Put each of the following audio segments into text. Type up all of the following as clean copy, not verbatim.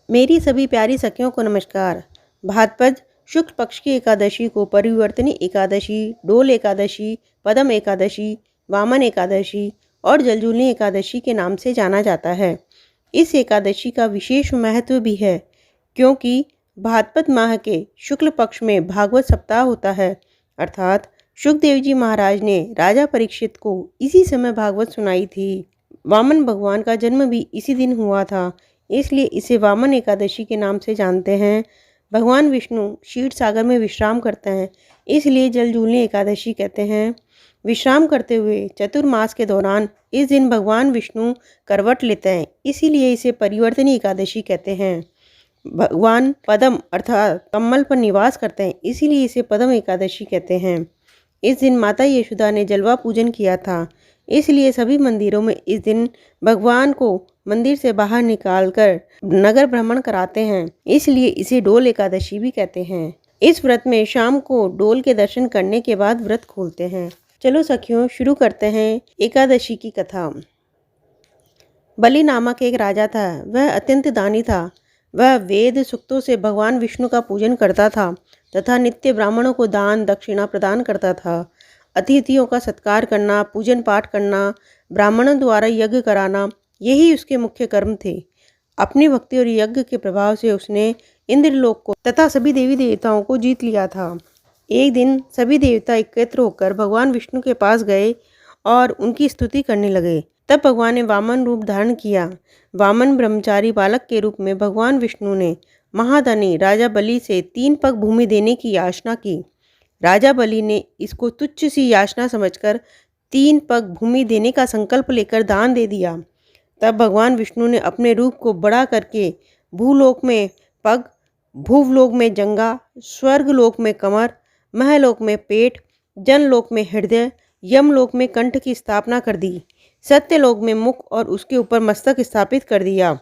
मेरी सभी प्यारी सखियों को नमस्कार। भाद्रपद शुक्ल पक्ष की एकादशी को परिवर्तनी एकादशी, डोल एकादशी, पदम एकादशी, वामन एकादशी और जलजूलनी एकादशी के नाम से जाना जाता है। इस एकादशी का विशेष महत्व भी है क्योंकि भाद्रपद माह के शुक्ल पक्ष में भागवत सप्ताह होता है, अर्थात शुकदेव जी महाराज ने राजा परीक्षित को इसी समय भागवत सुनाई थी। वामन भगवान का जन्म भी इसी दिन हुआ था, इसलिए इसे वामन एकादशी के नाम से जानते हैं। भगवान विष्णु क्षीर सागर में विश्राम करते हैं, इसलिए जलजूलनी एकादशी कहते हैं। विश्राम करते हुए चतुर्मास के दौरान इस दिन भगवान विष्णु करवट लेते हैं, इसीलिए इसे परिवर्तनी एकादशी कहते हैं। भगवान पदम अर्थात कमल पर निवास करते हैं, इसीलिए इसे पदम एकादशी कहते हैं। इस दिन माता यशोदा ने जलवा पूजन किया था, इसलिए सभी मंदिरों में इस दिन भगवान को मंदिर से बाहर निकालकर नगर भ्रमण कराते हैं, इसलिए इसे डोल एकादशी भी कहते हैं। इस व्रत में शाम को डोल के दर्शन करने के बाद व्रत खोलते हैं। चलो सखियों, शुरू करते हैं एकादशी की कथा। बलि नामक एक राजा था। वह अत्यंत दानी था। वह वेद सूक्तों से भगवान विष्णु का पूजन करता था तथा नित्य ब्राह्मणों को दान दक्षिणा प्रदान करता था। अतिथियों का सत्कार करना, पूजन पाठ करना, ब्राह्मणों द्वारा यज्ञ कराना, यही उसके मुख्य कर्म थे। अपनी भक्ति और यज्ञ के प्रभाव से उसने इंद्रलोक को तथा सभी देवी देवताओं को जीत लिया था। एक दिन सभी देवता एकत्र होकर भगवान विष्णु के पास गए और उनकी स्तुति करने लगे। तब भगवान ने वामन रूप धारण किया। वामन ब्रह्मचारी बालक के रूप में भगवान विष्णु ने महाधनी राजा बलि से 3 पग भूमि देने की याचना की। राजा बलि ने इसको तुच्छ सी याचना समझकर 3 पग भूमि देने का संकल्प लेकर दान दे दिया। तब भगवान विष्णु ने अपने रूप को बड़ा करके भूलोक में पग, भूवलोक में जंगा, स्वर्गलोक में कमर, महलोक में पेट, जनलोक में हृदय, यमलोक में कंठ की स्थापना कर दी। सत्यलोक में मुख और उसके ऊपर मस्तक स्थापित कर दिया।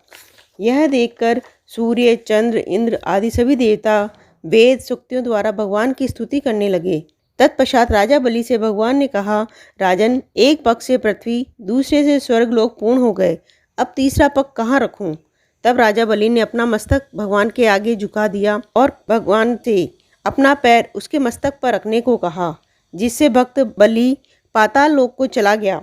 यह देखकर सूर्य, चंद्र, इंद्र आदि सभी देवता वेद सूक्तियों द्वारा भगवान की स्तुति करने लगे। तत्पश्चात राजा बलि से भगवान ने कहा, राजन, एक पग से पृथ्वी, दूसरे से स्वर्गलोक पूर्ण हो गए, अब तीसरा पग कहाँ रखूं? तब राजा बलि ने अपना मस्तक भगवान के आगे झुका दिया और भगवान से अपना पैर उसके मस्तक पर रखने को कहा, जिससे भक्त बलि पाताल लोक को चला गया।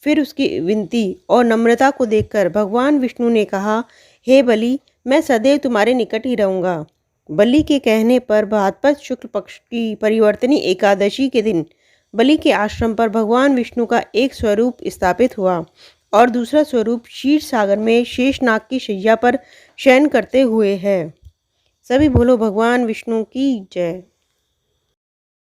फिर उसकी विनती और नम्रता को देखकर भगवान विष्णु ने कहा, हे बलि, मैं सदैव तुम्हारे निकट ही रहूँगा। बलि के कहने पर भाद्रपद शुक्ल पक्ष की परिवर्तनी एकादशी के दिन बलि के आश्रम पर भगवान विष्णु का एक स्वरूप स्थापित हुआ और दूसरा स्वरूप क्षीर सागर में शेषनाग की शैया पर शयन करते हुए है। सभी बोलो भगवान विष्णु की जय।